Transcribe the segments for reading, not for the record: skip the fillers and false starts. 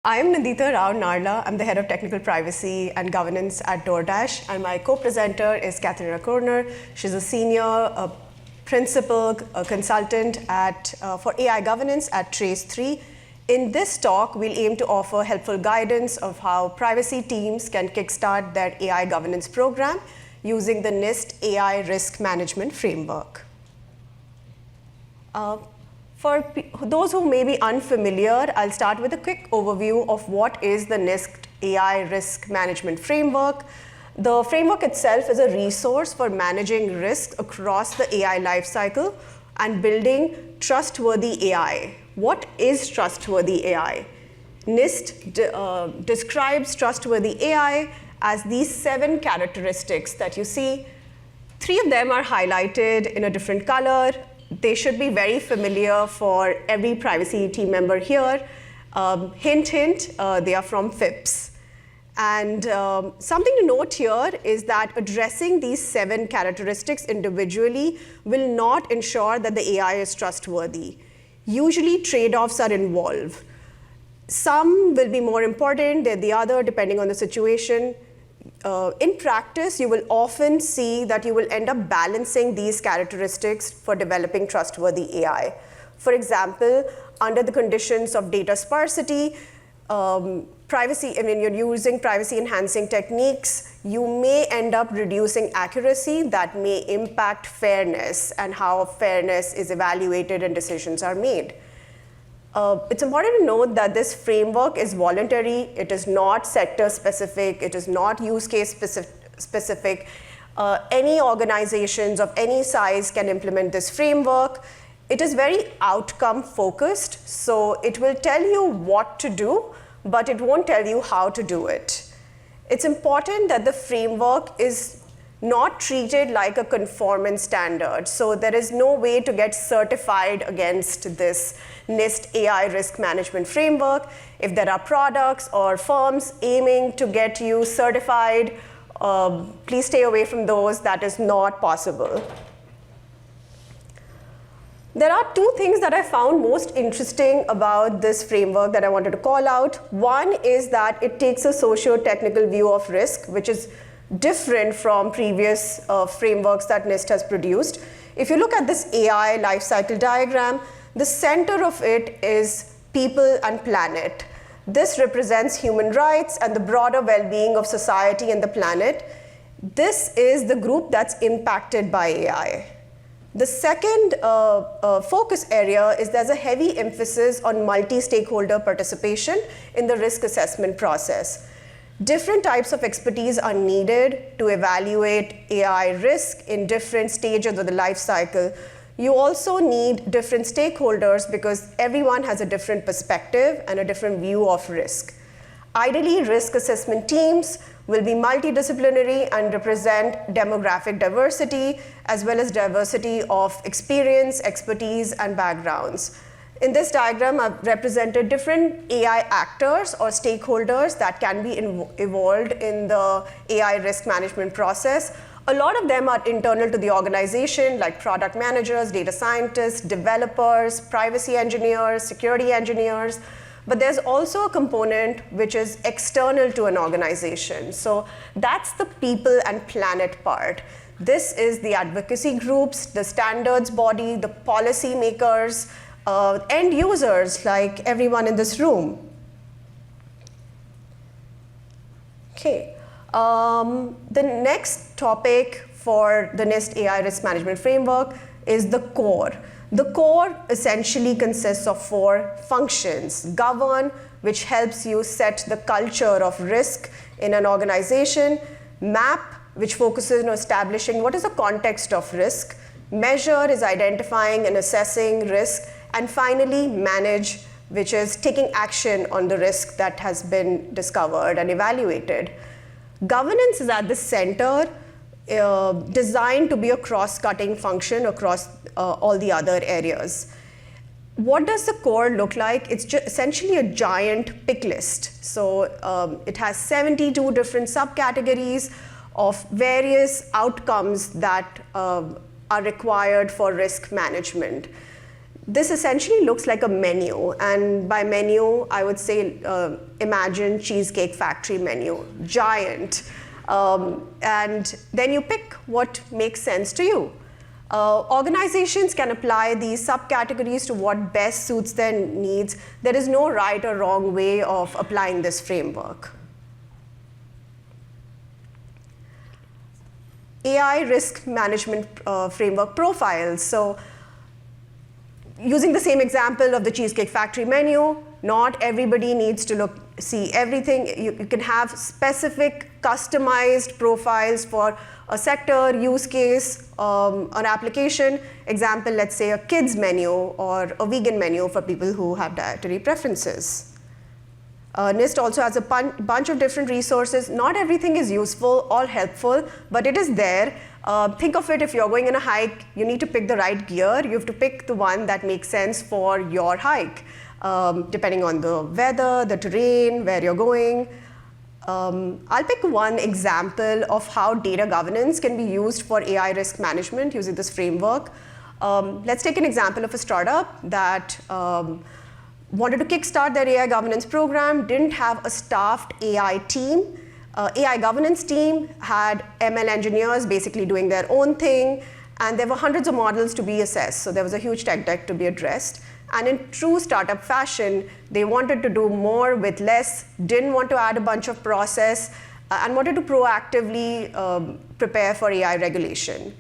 I'm Nandita Narla. I'm the head of technical privacy and governance at DoorDash, and my co-presenter is Katharina Koerner. She's a senior principal consultant for AI governance at Trace3. In this talk, we'll aim to offer helpful guidance of how privacy teams can kickstart their AI governance program using the NIST AI risk management framework. For those who may be unfamiliar, I'll start with a quick overview of what is the NIST AI risk management framework. The framework itself is a resource for managing risks across the AI lifecycle and building trustworthy AI. What is trustworthy AI? NIST describes trustworthy AI as these 7 characteristics that you see. 3 of them are highlighted in a different color. They should be very familiar for every privacy team member here. Hint, hint, they are from FIPS. And something to note here is that addressing these 7 characteristics individually will not ensure that the AI is trustworthy. Usually, trade-offs are involved. Some will be more important than the other, depending on the situation. In practice, you will often see that you will end up balancing these characteristics for developing trustworthy AI. For example, under the conditions of data sparsity, when you're using privacy-enhancing techniques, you may end up reducing accuracy that may impact fairness and how fairness is evaluated and decisions are made. It's important to note that this framework is voluntary. It is not sector-specific. It is not use-case specific. Any organizations of any size can implement this framework. It is very outcome-focused, so it will tell you what to do, but it won't tell you how to do it. It's important that the framework is not treated like a conformance standard. So there is no way to get certified against this NIST AI risk management framework. If there are products or firms aiming to get you certified, please stay away from those. That is not possible. There are 2 things that I found most interesting about this framework that I wanted to call out. One is that it takes a socio-technical view of risk, which is different from previous frameworks that NIST has produced. If you look at this AI lifecycle diagram, the center of it is people and planet. This represents human rights and the broader well-being of society and the planet. This is the group that's impacted by AI. The second focus area is there's a heavy emphasis on multi-stakeholder participation in the risk assessment process. Different types of expertise are needed to evaluate AI risk in different stages of the life cycle. You also need different stakeholders because everyone has a different perspective and a different view of risk. Ideally, risk assessment teams will be multidisciplinary and represent demographic diversity as well as diversity of experience, expertise, and backgrounds. In this diagram, I've represented different AI actors or stakeholders that can be involved in the AI risk management process. A lot of them are internal to the organization, like product managers, data scientists, developers, privacy engineers, security engineers. But there's also a component which is external to an organization. So that's the people and planet part. This is the advocacy groups, the standards body, the policy makers, end users like everyone in this room. Okay. The next topic for the NIST AI risk management framework is the core. The core essentially consists of 4 functions. Govern, which helps you set the culture of risk in an organization. Map, which focuses on establishing what is the context of risk. Measure is identifying and assessing risk. And finally, manage, which is taking action on the risk that has been discovered and evaluated. Governance is at the center, designed to be a cross-cutting function across all the other areas. What does the core look like? It's essentially a giant pick list. So it has 72 different subcategories of various outcomes that are required for risk management. this essentially looks like a menu, and by menu, I would say imagine Cheesecake Factory menu, giant. And then you pick what makes sense to you. Organizations can apply these subcategories to what best suits their needs. There is no right or wrong way of applying this framework. AI risk management framework profiles. So using the same example of the Cheesecake Factory menu, not everybody needs to see everything. You can have specific customized profiles for a sector, use case, an application. Example, let's say a kids menu or a vegan menu for people who have dietary preferences. NIST also has a bunch of different resources. Not everything is useful or helpful, but it is there. Think of it, if you're going on a hike, you need to pick the right gear. You have to pick the one that makes sense for your hike, depending on the weather, the terrain, where you're going. I'll pick one example of how data governance can be used for AI risk management using this framework. Let's take an example of a startup that wanted to kickstart their AI governance program, didn't have a staffed AI team. AI governance team had ML engineers basically doing their own thing, and there were hundreds of models to be assessed, so there was a huge tech debt to be addressed. And in true startup fashion, they wanted to do more with less, didn't want to add a bunch of process, and wanted to proactively prepare for AI regulation.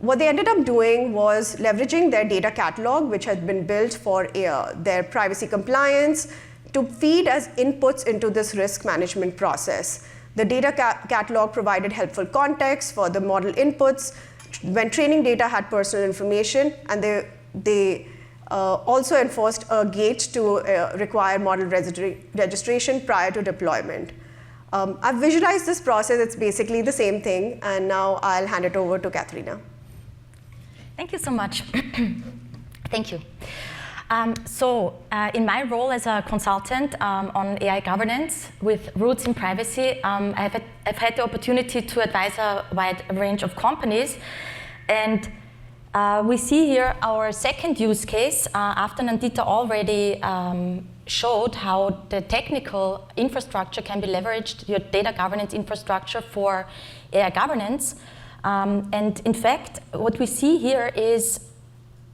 What they ended up doing was leveraging their data catalog, which had been built for their privacy compliance, to feed as inputs into this risk management process. The data catalog provided helpful context for the model inputs. When training data had personal information, and they also enforced a gate to require model registration prior to deployment. I've visualized this process. It's basically the same thing, and now I'll hand it over to Katharina. Thank you so much. Thank you. In my role as a consultant on AI governance with roots in privacy, I've had the opportunity to advise a wide range of companies. And we see here our second use case after Nandita already showed how the technical infrastructure can be leveraged, your data governance infrastructure for AI governance. And in fact, what we see here is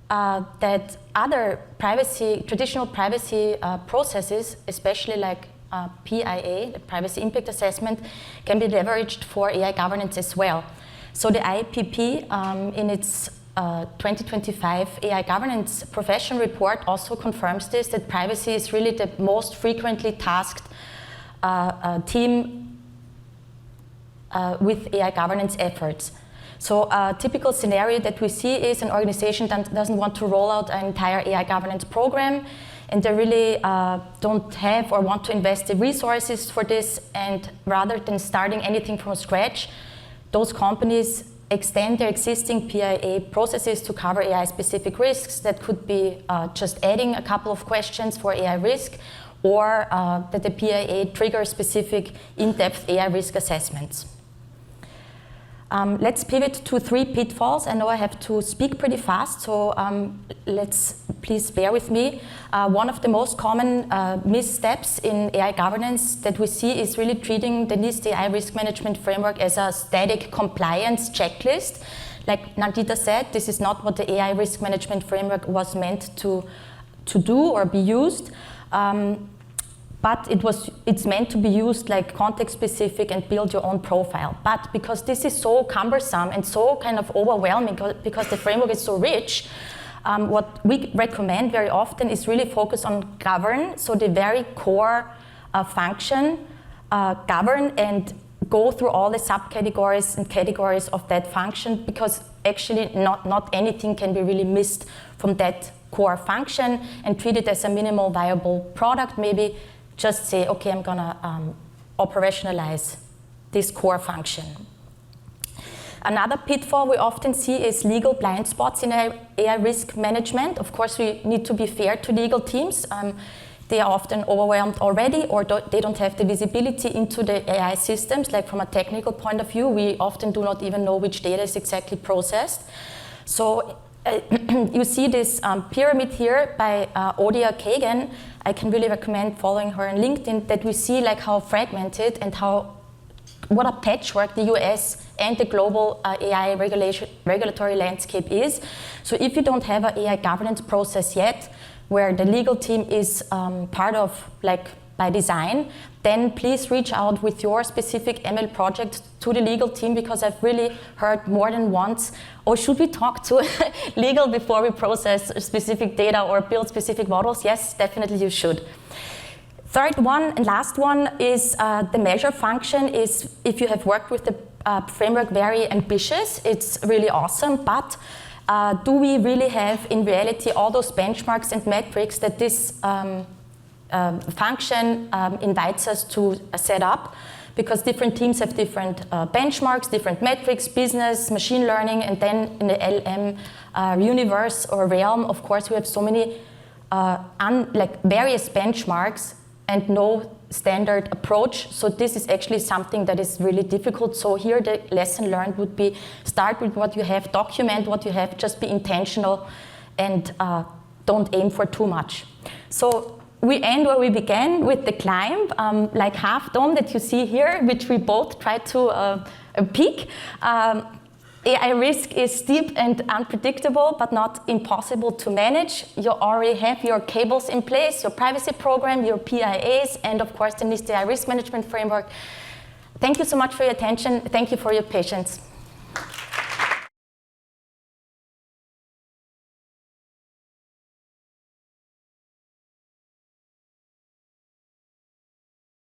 that other traditional privacy processes, especially like PIA, the Privacy Impact Assessment, can be leveraged for AI governance as well. So the IPP in its 2025 AI Governance Profession Report also confirms this, that privacy is really the most frequently tasked team with AI governance efforts. So a typical scenario that we see is an organization that doesn't want to roll out an entire AI governance program, and they really don't have or want to invest the resources for this, and rather than starting anything from scratch, those companies extend their existing PIA processes to cover AI-specific risks. That could be just adding a couple of questions for AI risk, or that the PIA triggers specific in-depth AI risk assessments. Let's pivot to 3 pitfalls. I know I have to speak pretty fast, so please bear with me. One of the most common missteps in AI governance that we see is really treating the NIST AI risk management framework as a static compliance checklist. Like Nandita said, this is not what the AI risk management framework was meant to do or be used. But it's meant to be used like context-specific and build your own profile. But because this is so cumbersome and so kind of overwhelming, because the framework is so rich, what we recommend very often is really focus on govern, so the very core function, govern and go through all the subcategories and categories of that function, because actually not anything can be really missed from that core function, and treat it as a minimal viable product. Maybe just say, okay, I'm gonna operationalize this core function. Another pitfall we often see is legal blind spots in AI risk management. Of course, we need to be fair to legal teams. They are often overwhelmed already, or they don't have the visibility into the AI systems. Like from a technical point of view, we often do not even know which data is exactly processed. So you see this pyramid here by Odia Kagan. I can really recommend following her on LinkedIn, that we see like how fragmented and what a patchwork the US and the global AI regulatory landscape is. So if you don't have an AI governance process yet, where the legal team is part of, like, by design, then please reach out with your specific ML project to the legal team, because I've really heard more than once, oh, should we talk to legal before we process specific data or build specific models? Yes, definitely you should. Third one and last one is the measure function is, if you have worked with the framework, very ambitious. It's really awesome, but do we really have in reality all those benchmarks and metrics that this function invites us to set up? Because different teams have different benchmarks, different metrics, business, machine learning, and then in the LM universe or realm, of course, we have so many various benchmarks and no standard approach. So this is actually something that is really difficult. So here the lesson learned would be, start with what you have, document what you have, just be intentional, and don't aim for too much. So we end where we began, with the climb, like Half Dome that you see here, which we both tried to peak. AI risk is steep and unpredictable, but not impossible to manage. You already have your cables in place, your privacy program, your PIAs, and of course the NIST AI risk management framework. Thank you so much for your attention. Thank you for your patience.